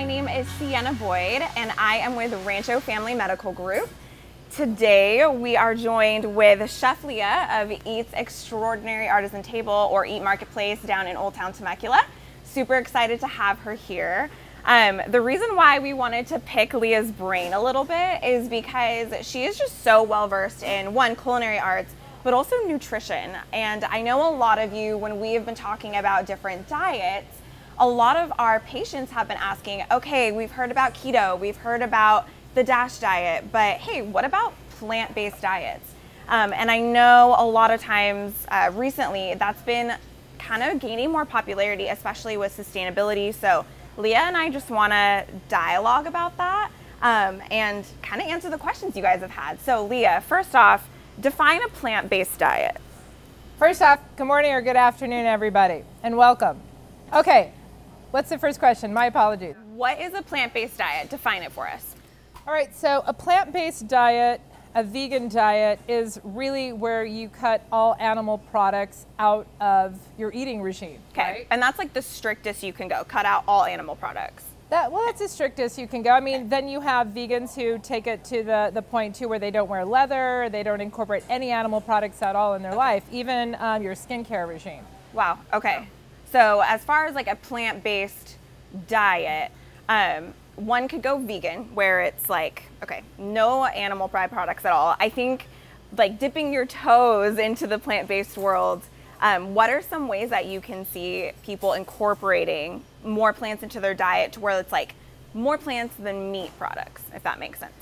My name is Sienna Boyd, and I am with Rancho Family Medical Group. Today, we are joined with Chef Leah of E.A.T's Extraordinary Artisan Table, or E.A.T Marketplace, down in Old Town Temecula. Super excited to have her here. The reason why we wanted to pick Leah's brain a little bit is because she is just so well versed in, one, culinary arts, but also nutrition. And I know a lot of you, when we have been talking about different diets, a lot of our patients have been asking, okay, we've heard about keto, we've heard about the DASH diet, but hey, what about plant-based diets? And I know a lot of times recently that's been kind of gaining more popularity, especially with sustainability. So Leah and I just want to dialogue about that and kind of answer the questions you guys have had. So Leah, first off, define a plant-based diet. First off, good morning or good afternoon, everybody, and welcome. Okay, what's the first question? My apologies. What is a plant-based diet? Define it for us. All right, so a plant-based diet, a vegan diet, is really where you cut all animal products out of your eating regime. Okay, right? and that's like the strictest you can go, cut out all animal products. Well, that's the strictest you can go. I mean, then you have vegans who take it to the point too where they don't wear leather, they don't incorporate any animal products at all in their life, even your skincare regime. Wow, okay. So as far as like a plant-based diet, one could go vegan, where it's like, okay, no animal byproducts at all. I think like dipping your toes into the plant-based world, what are some ways that you can see people incorporating more plants into their diet to where it's like more plants than meat products, if that makes sense?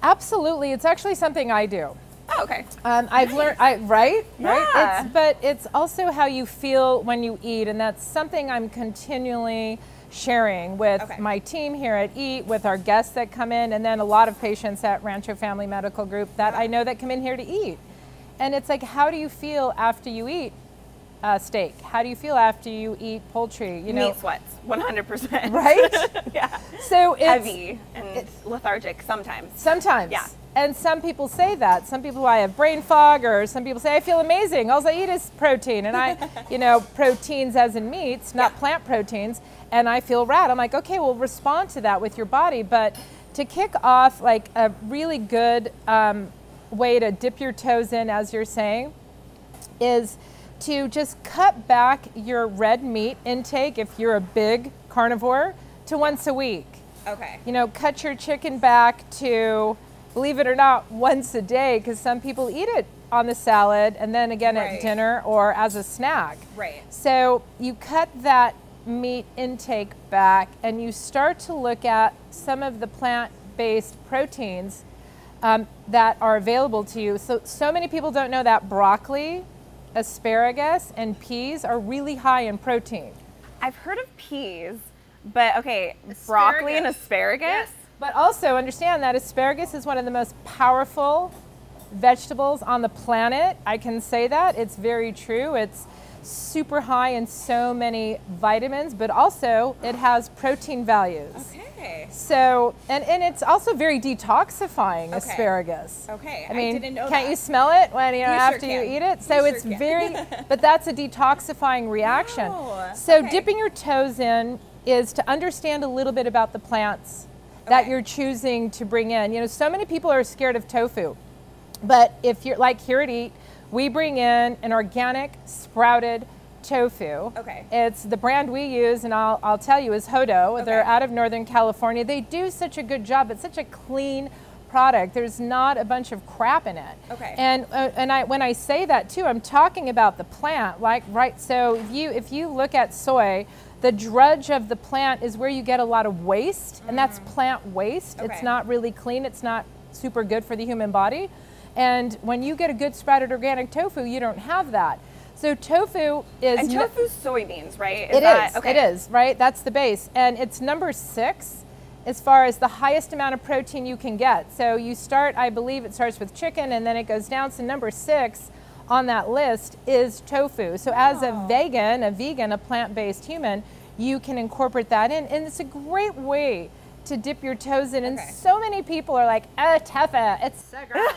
Absolutely, it's actually something I do. Oh, okay. I've learned, right? Yeah. But it's also how you feel when you eat, and that's something I'm continually sharing with my team here at E.A.T, with our guests that come in, and then a lot of patients at Rancho Family Medical Group that I know that come in here to eat. And it's like, how do you feel after you eat steak? How do you feel after you eat poultry? You know, meat sweats, 100%. Right? Yeah. So it's heavy and lethargic sometimes. Sometimes. Yeah. And some people say that. Some people, I have brain fog, or some people say I feel amazing. All I eat is protein, and I, proteins as in meats, not plant proteins, and I feel rad. I'm like, okay, well, respond to that with your body. But to kick off like a really good way to dip your toes in, as you're saying, is to just cut back your red meat intake, if you're a big carnivore, to once a week. Okay. Cut your chicken back to, believe it or not, once a day, because some people eat it on the salad and then again at dinner or as a snack. Right. So you cut that meat intake back and you start to look at some of the plant-based proteins that are available to you. So many people don't know that broccoli, asparagus, and peas are really high in protein. I've heard of peas, but okay, broccoli and asparagus? Yes. But also understand that asparagus is one of the most powerful vegetables on the planet. I can say that. It's very true. It's super high in so many vitamins, but also it has protein values. Okay. So, and it's also very detoxifying, asparagus. Okay, I mean, didn't know can't that. you smell it when, You after sure you can. eat it? So it's sure can. very, but that's a detoxifying reaction. Oh, so okay. dipping your toes in is to understand a little bit about the plants that you're choosing to bring in. So many people are scared of tofu, but if you're like here at E.A.T, we bring in an organic sprouted tofu. Okay. It's the brand we use, and I'll tell you, is Hodo. Okay. They're out of Northern California. They do such a good job. It's such a clean product. There's not a bunch of crap in it. Okay. And when I say that too, I'm talking about the plant. So if you look at soy, the drudge of the plant is where you get a lot of waste, and that's plant waste. Okay. It's not really clean. It's not super good for the human body. And when you get a good sprouted organic tofu, you don't have that. So tofu is... And tofu's soybeans, right? It is, right? That's the base. And it's number 6 as far as the highest amount of protein you can get. So you start, I believe it starts with chicken, and then it goes down. So number 6 on that list is tofu. So as a vegan, a plant-based human, you can incorporate that in. And it's a great way to dip your toes in. And so many people are like, tofu, it's so gross.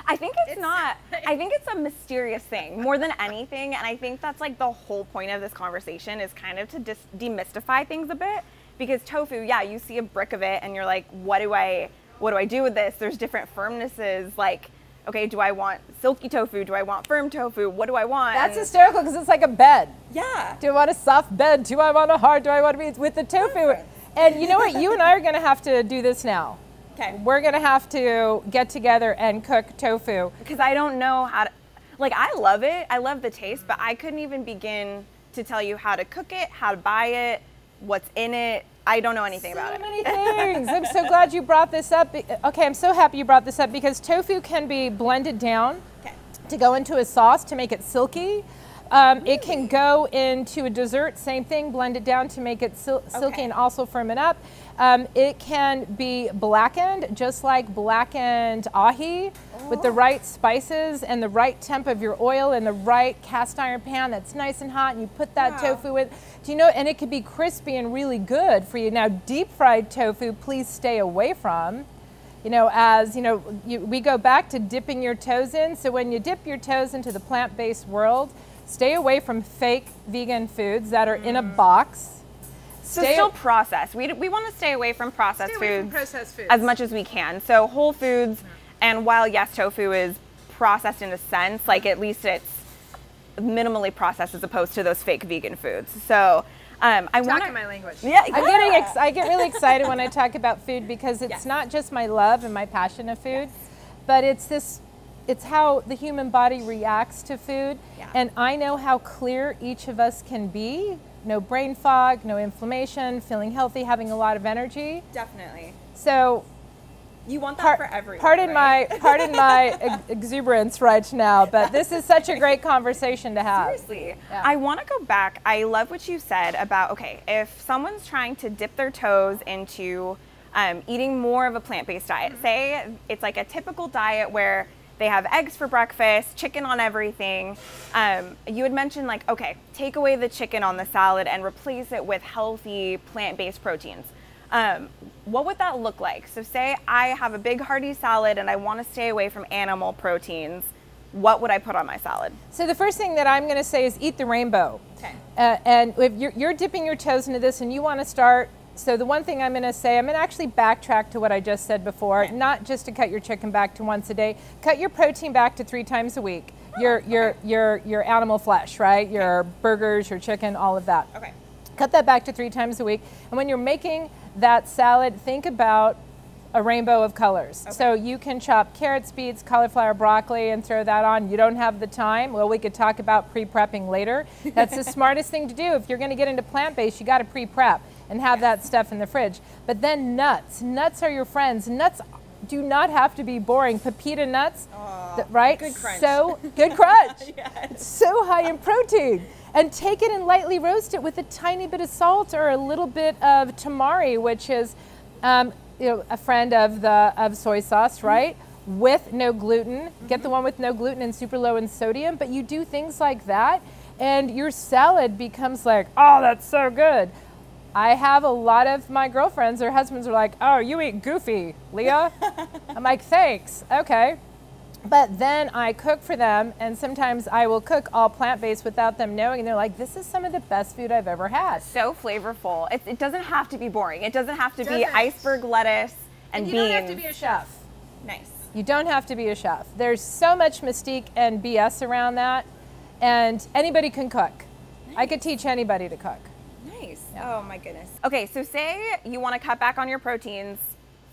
I think it's not. I think it's a mysterious thing more than anything. And I think that's like the whole point of this conversation, is kind of to demystify things a bit. Because tofu, yeah, you see a brick of it and you're like, what do I do with this? There's different firmnesses. Like, okay, do I want silky tofu? Do I want firm tofu? What do I want? That's hysterical because it's like a bed. Yeah. Do I want a soft bed? Do I want a hard? Do I want to be with the tofu? And you know what? You and I are going to have to do this now. Okay. We're going to have to get together and cook tofu. Because I don't know how to, like, I love it. I love the taste, but I couldn't even begin to tell you how to cook it, how to buy it, what's in it. I don't know anything about it. So many things. I'm so glad you brought this up. Okay, I'm so happy you brought this up because tofu can be blended down to go into a sauce to make it silky. Really? It can go into a dessert, same thing, blend it down to make it silky and also firm it up. It can be blackened, just like blackened ahi, with the right spices and the right temp of your oil and the right cast iron pan that's nice and hot, and you put that tofu in. Do you know, and it can be crispy and really good for you. Now, deep fried tofu, please stay away from. You know, as you know, we go back to dipping your toes in. So when you dip your toes into the plant-based world, stay away from fake vegan foods that are in a box. So still processed. We want to stay away from processed foods as much as we can. So whole foods, and while yes, tofu is processed in a sense, like at least it's minimally processed as opposed to those fake vegan foods. So I want to my language. Yeah, I get really excited when I talk about food because it's not just my love and my passion of food, but it's how the human body reacts to food. Yeah. And I know how clear each of us can be. No brain fog, no inflammation, feeling healthy, having a lot of energy. Definitely. So you want that for everyone. Pardon my exuberance right now, but this is such a great conversation to have. Seriously. Yeah. I want to go back. I love what you said about, okay, if someone's trying to dip their toes into eating more of a plant-based diet, say it's like a typical diet where they have eggs for breakfast, chicken on everything. You had mentioned like, okay, take away the chicken on the salad and replace it with healthy plant-based proteins. What would that look like? So say I have a big hearty salad and I want to stay away from animal proteins. What would I put on my salad? So the first thing that I'm going to say is eat the rainbow. Okay. And if you're dipping your toes into this and you want to start, so the one thing I'm going to say, I'm going to actually backtrack to what I just said before, not just to cut your chicken back to once a day, cut your protein back to 3 times a week. Your animal flesh, right? Your burgers, your chicken, all of that. Okay. Cut that back to 3 times a week. And when you're making that salad, think about a rainbow of colors. Okay. So you can chop carrots, beets, cauliflower, broccoli, and throw that on. You don't have the time. Well, we could talk about pre-prepping later. That's the smartest thing to do. If you're going to get into plant-based, you got to pre-prep and have that stuff in the fridge. But then nuts. Nuts are your friends. Nuts do not have to be boring. Pepita nuts, right? Good crunch. So good crunch. Yes. It's so high in protein. And take it and lightly roast it with a tiny bit of salt or a little bit of tamari, which is a friend of soy sauce, right? With no gluten. Get the one with no gluten and super low in sodium. But you do things like that, and your salad becomes like, oh, that's so good. I have a lot of my girlfriends, their husbands are like, oh, you eat goofy, Leah. I'm like, thanks, okay. But then I cook for them, and sometimes I will cook all plant-based without them knowing, and they're like, this is some of the best food I've ever had. So flavorful. It doesn't have to be boring. It doesn't have to be iceberg lettuce and beans. You don't have to be a chef. Nice. You don't have to be a chef. There's so much mystique and BS around that, and anybody can cook. Nice. I could teach anybody to cook. Nice. Yeah. Oh my goodness. Okay, so say you want to cut back on your proteins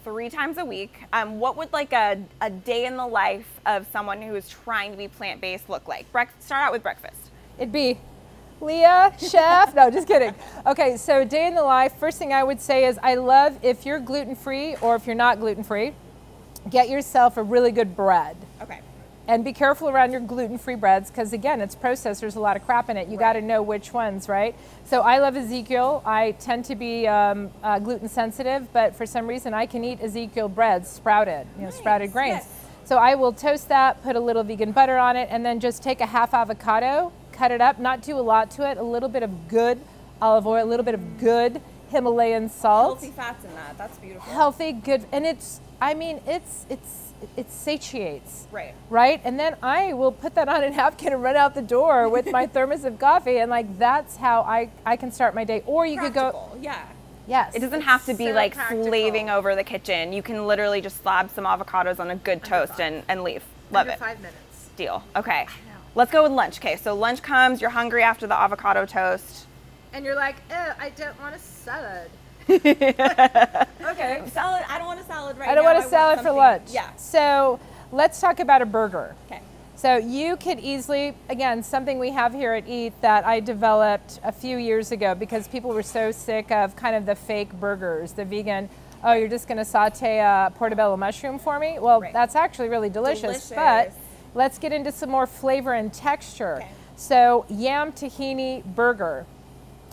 3 times a week. What would like a day in the life of someone who is trying to be plant-based look like? Start out with breakfast. It'd be, Leah, chef. No, just kidding. Okay, so day in the life, first thing I would say is I love if you're gluten-free or if you're not gluten-free, get yourself a really good bread. Okay. And be careful around your gluten-free breads because, again, it's processed. There's a lot of crap in it. You got to know which ones, right? So I love Ezekiel. I tend to be gluten sensitive, but for some reason I can eat Ezekiel breads sprouted, sprouted grains. Yes. So I will toast that, put a little vegan butter on it, and then just take a half avocado, cut it up, not do a lot to it, a little bit of good olive oil, a little bit of good Himalayan salt. Healthy fats in that. That's beautiful. Healthy, good, and it satiates. Right? And then I will put that on a napkin and run out the door with my thermos of coffee, and like that's how I can start my day. Or you could go, Yes. It doesn't have to be so like practical. slaving over the kitchen. You can literally just slab some avocados on a good toast and leave. Love Under it. 5 minutes. Deal. Okay. know. Let's go with lunch. Okay, so lunch comes, you're hungry after the avocado toast. And you're like, oh, I don't want a salad. Okay. Salad, I don't want a salad right now. I don't want a salad for something- lunch. Yeah. So let's talk about a burger. Okay. So you could easily, again, something we have here at E.A.T that I developed a few years ago because people were so sick of kind of the fake burgers, the vegan, oh, you're just going to saute a portobello mushroom for me? Well, Right. that's actually really delicious. Delicious. But let's get into some more flavor and texture. Okay. So yam tahini burger.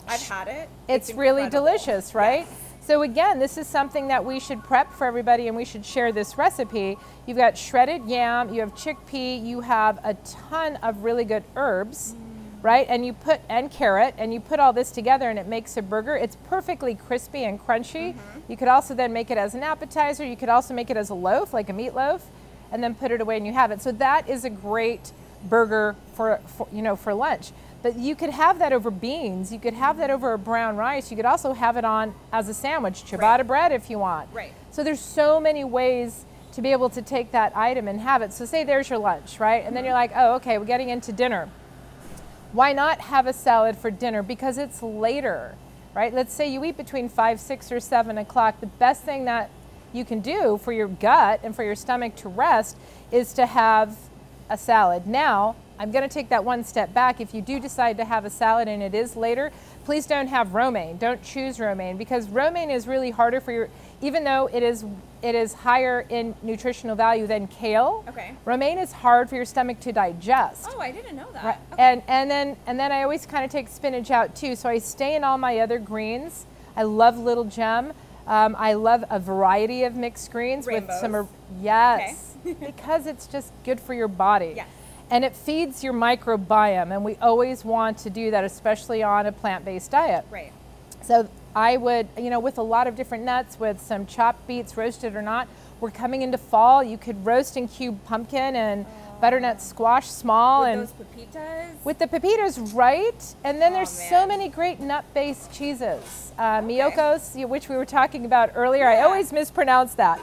I've had it. It's really incredible. delicious, right? Yes. So again, this is something that we should prep for everybody and we should share this recipe. You've got shredded yam, you have chickpea, you have a ton of really good herbs, right? And you put, and carrot, and you put all this together and it makes a burger. It's perfectly crispy and crunchy. You could also then make it as an appetizer. You could also make it as a loaf, like a meatloaf, and then put it away and you have it. So that is a great burger for lunch. But you could have that over beans. You could have that over a brown rice. You could also have it on as a sandwich, ciabatta bread if you want. Right. So there's so many ways to be able to take that item and have it. So say there's your lunch, right? And then you're like, oh, okay, we're getting into dinner. Why not have a salad for dinner? Because it's later, right? Let's say you eat between 5, 6, or 7 o'clock. The best thing that you can do for your gut and for your stomach to rest is to have a salad. Now, I'm going to take that one step back. If you do decide to have a salad and it is later, please don't have romaine. Don't choose romaine because romaine is really harder for your, even though it is higher in nutritional value than kale. Okay. Romaine is hard for your stomach to digest. Oh, I didn't know that. Right. Okay. And then I always kind of take spinach out too. So I stay in all my other greens. I love little gem. I love a variety of mixed greens with some, yes, because it's just good for your body. Yes. And it feeds your microbiome, and we always want to do that, especially on a plant-based diet. Right. So I would, with a lot of different nuts, with some chopped beets, roasted or not. We're coming into fall. You could roast and cube pumpkin and butternut squash small. With and those pepitas? with the pepitas, right? And then there's so man. many great nut-based cheeses. Miyokos, which we were talking about earlier. I always mispronounce that.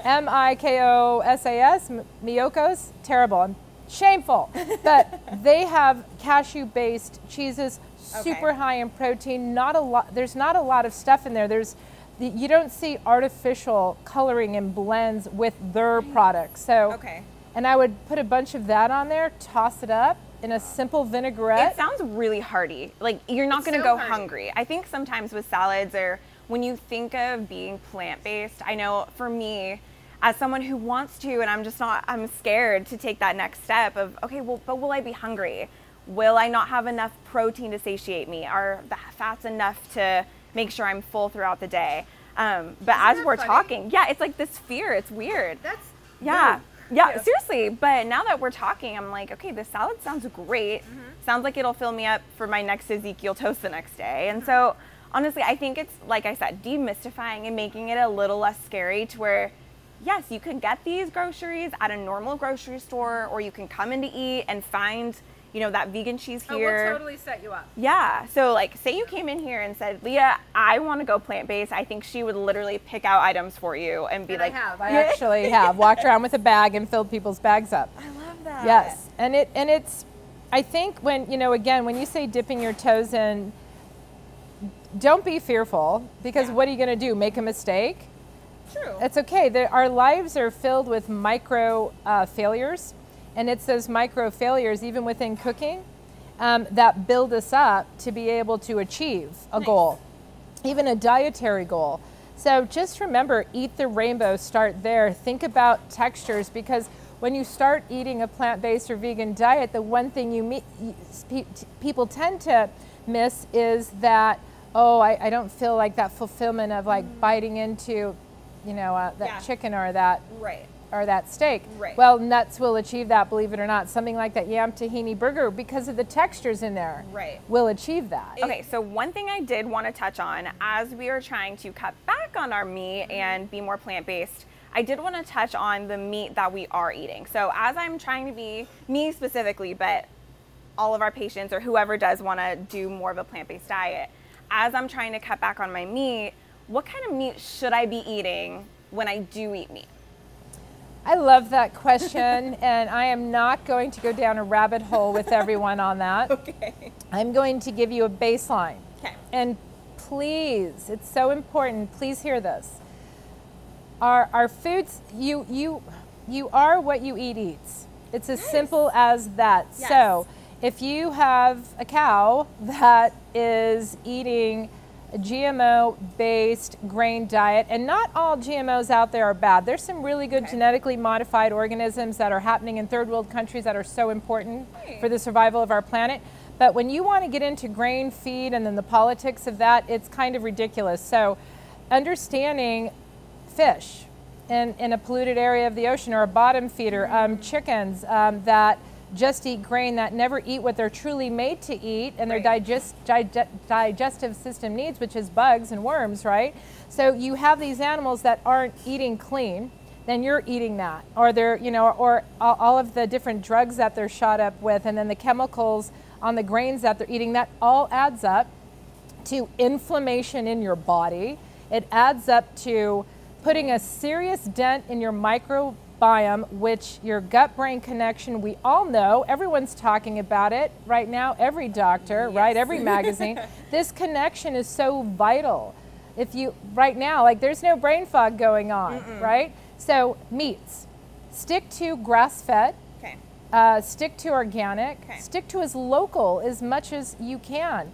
M-I-K-O-S-A-S, Miyokos, terrible. I'm shameful. But they have cashew-based cheeses, super high in protein. Not a lot. There's not a lot of stuff in there. You don't see artificial coloring and blends with their products. So, and I would put a bunch of that on there, toss it up in a simple vinaigrette. It sounds really hearty. Like you're not going to go hungry. I think sometimes with salads or when you think of being plant-based, I know for me, as someone who wants to, and I'm scared to take that next step of, okay, well, but will I be hungry? Will I not have enough protein to satiate me? Are the fats enough to make sure I'm full throughout the day? But as we're talking, it's like this fear. It's weird. That's yeah, seriously. But now that we're talking, I'm like, okay, this salad sounds great. Sounds like it'll fill me up for my next Ezekiel toast the next day. And so honestly, I think it's, like I said, demystifying and making it a little less scary to where, yes, you can get these groceries at a normal grocery store, or you can come into E.A.T and find, that vegan cheese here. Oh, we'll totally set you up. Yeah. So like, say you came in here and said, Leah, I want to go plant-based. I think she would literally pick out items for you and be like, I actually have walked around with a bag and filled people's bags up. I love that. Yes. And it's, I think when, again, when you say dipping your toes in, don't be fearful because what are you going to do? Make a mistake? True. It's okay. Our lives are filled with micro failures. And it's those micro failures, even within cooking, that build us up to be able to achieve a goal, even a dietary goal. So just remember, eat the rainbow, start there. Think about textures, because when you start eating a plant-based or vegan diet, the one thing people tend to miss is that, I don't feel like that fulfillment of like biting into, that chicken or that. Or that steak. Well, nuts will achieve that, believe it or not. Something like that yam tahini burger, because of the textures in there, will achieve that. Okay, so one thing I did want to touch on as we are trying to cut back on our meat and be more plant-based, I did want to touch on the meat that we are eating. So as I'm trying to be, me specifically, but all of our patients or whoever does want to do more of a plant-based diet, as I'm trying to cut back on my meat, what kind of meat should I be eating when I do eat meat? I love that question, and I am not going to go down a rabbit hole with everyone on that. Okay. I'm going to give you a baseline. Okay. And please, it's so important, please hear this. Our foods, you are what you eat eats. It's as simple as that. Yes. So if you have a cow that is eating a GMO-based grain diet, and not all GMOs out there are bad. There's some really good genetically modified organisms that are happening in third world countries that are so important for the survival of our planet. But when you want to get into grain feed and then the politics of that, it's kind of ridiculous. So understanding fish in a polluted area of the ocean, or a bottom feeder, chickens that just eat grain, that never eat what they're truly made to eat, and their digestive system needs, which is bugs and worms, right? So you have these animals that aren't eating clean, then you're eating that, or they're, you know, or all of the different drugs that they're shot up with, and then the chemicals on the grains that they're eating, that all adds up to inflammation in your body. It adds up to putting a serious dent in your microbiome, which your gut-brain connection, we all know, everyone's talking about it right now, every doctor, right, every magazine. This connection is so vital. If you, right now, like there's no brain fog going on, right? So meats, stick to grass-fed, stick to organic, stick to as local as much as you can.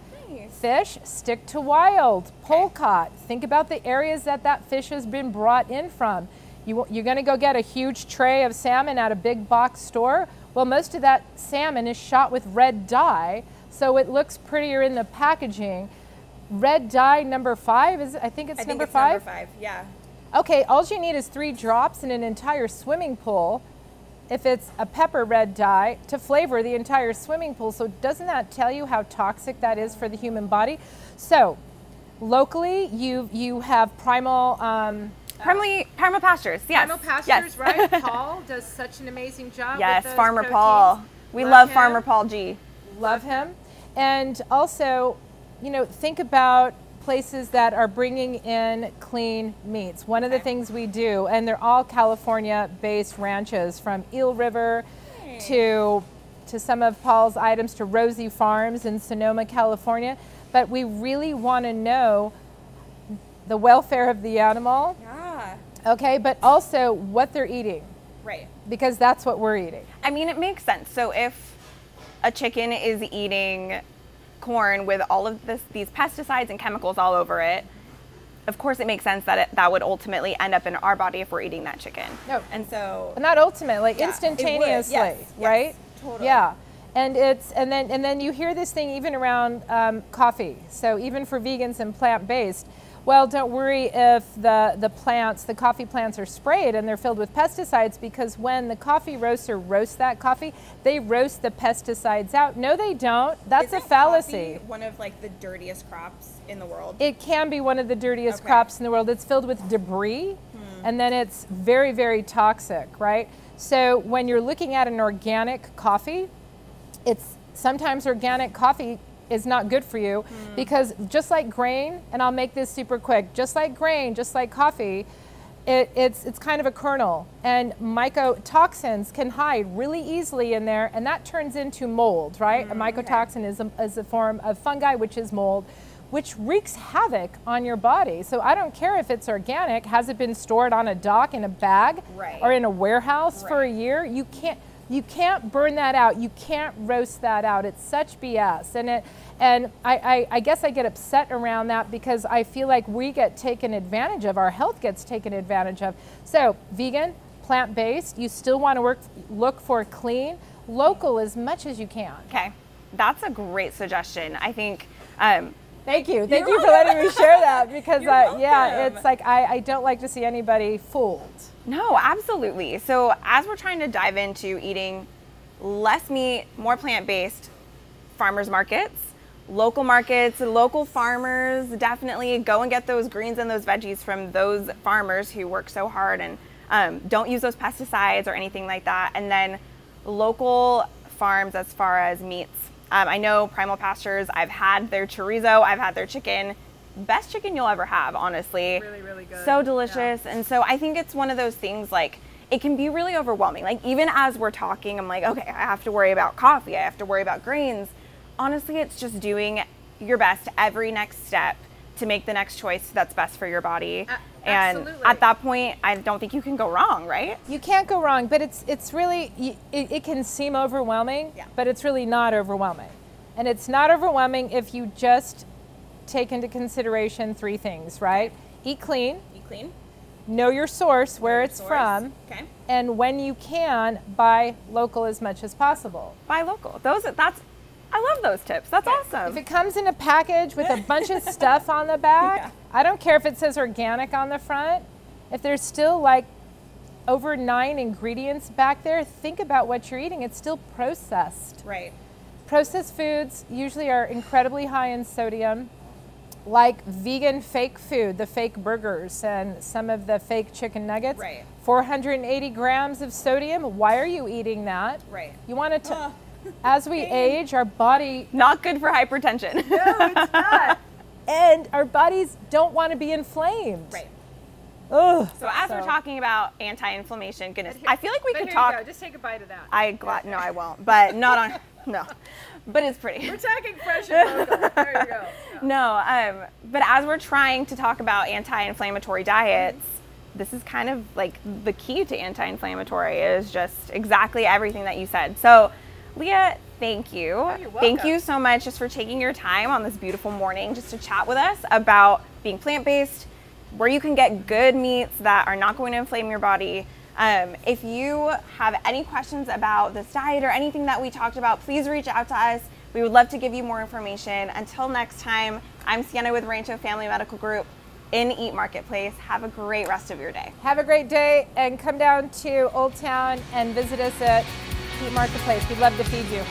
Fish, stick to wild, polecat. Think about the areas that that fish has been brought in from. You're going to go get a huge tray of salmon at a big box store. Well, most of that salmon is shot with red dye, so it looks prettier in the packaging. Red dye number 5, is I think it's number 5? Number 5, yeah. Okay, all you need is 3 drops in an entire swimming pool, if it's a pepper red dye, to flavor the entire swimming pool. So doesn't that tell you how toxic that is for the human body? So locally, you have primal pastures, yes. Primal Pastures, yes. right? Paul does such an amazing job Yes, with those Farmer proteins. Paul. We Love love him. Farmer Paul G. Love him. And also, you know, think about places that are bringing in clean meats. One of the things we do, and they're all California-based ranches, from Eel River to some of Paul's items to Rosie Farms in Sonoma, California. But we really want to know the welfare of the animal, okay, but also what they're eating. Right. Because that's what we're eating. I mean, it makes sense. So if a chicken is eating corn with all of these pesticides and chemicals all over it, of course it makes sense that that would ultimately end up in our body if we're eating that chicken. No. And so, But not ultimately, Yeah, it would. instantaneously, Yes, yes, right? totally. Yeah. And then you hear this thing even around coffee. So even for vegans and plant-based, well, don't worry if the coffee plants are sprayed and they're filled with pesticides, because when the coffee roaster roasts that coffee, they roast the pesticides out. No, they don't. That's a fallacy. coffee one of like the dirtiest crops in the world? It can be one of the dirtiest crops in the world. It's filled with debris, and then it's very, very toxic, right? So when you're looking at an organic coffee, sometimes organic coffee is not good for you, because just like grain, and I'll make this super quick, just like grain, just like coffee, it's kind of a kernel, and mycotoxins can hide really easily in there, and that turns into mold, right? A mycotoxin is a form of fungi, which is mold, which wreaks havoc on your body. So I don't care if it's organic, has it been stored on a dock in a bag or in a warehouse for a year? You can't burn that out. You can't roast that out. It's such BS. And I guess I get upset around that, because I feel like we get taken advantage of. Our health gets taken advantage of. So vegan, plant-based, you still want to look for clean, local as much as you can. Okay, that's a great suggestion. I think. Thank you for letting me share that, because yeah, it's like I don't like to see anybody fooled. No, absolutely. So as we're trying to dive into eating less meat, more plant-based, farmers markets, local farmers, definitely go and get those greens and those veggies from those farmers who work so hard, and don't use those pesticides or anything like that. And then local farms as far as meats I know Primal Pastures, I've had their chorizo, I've had their chicken. Best chicken you'll ever have, honestly. Really, really good. So delicious. Yeah. And so I think it's one of those things, like, it can be really overwhelming. Like, even as we're talking, I'm like, okay, I have to worry about coffee, I have to worry about grains. Honestly, it's just doing your best every next step to make the next choice that's best for your body. And absolutely. At that point, I don't think you can go wrong, right? You can't go wrong, but it's really, it can seem overwhelming, but it's really not overwhelming. And it's not overwhelming if you just take into consideration 3 things, right? Eat clean. Eat clean. Know your source, where it's from. Okay. And when you can, buy local as much as possible. Buy local. I love those tips. That's awesome. If it comes in a package with a bunch of stuff on the back, I don't care if it says organic on the front. If there's still like over 9 ingredients back there, think about what you're eating. It's still processed. Right. Processed foods usually are incredibly high in sodium, like vegan fake food, the fake burgers and some of the fake chicken nuggets. Right. 480 grams of sodium. Why are you eating that? Right. You want to, as we age, our body... Not good for hypertension. No, it's not. And our bodies don't want to be inflamed. Right. Ugh. So as we're talking about anti-inflammation, goodness, I feel like we could talk... Just take a bite of that. No, I won't. But not on... No. But it's pretty. We're talking fresh and local. There you go. No, but as we're trying to talk about anti-inflammatory diets, this is kind of like the key to anti-inflammatory is just exactly everything that you said. So, Leah, thank you. Oh, you're welcome. Thank you so much just for taking your time on this beautiful morning just to chat with us about being plant-based, where you can get good meats that are not going to inflame your body. If you have any questions about this diet or anything that we talked about, please reach out to us. We would love to give you more information. Until next time, I'm Sienna with Rancho Family Medical Group in E.A.T Marketplace. Have a great rest of your day. Have a great day and come down to Old Town and visit us at E.A.T Marketplace. We'd love to feed you.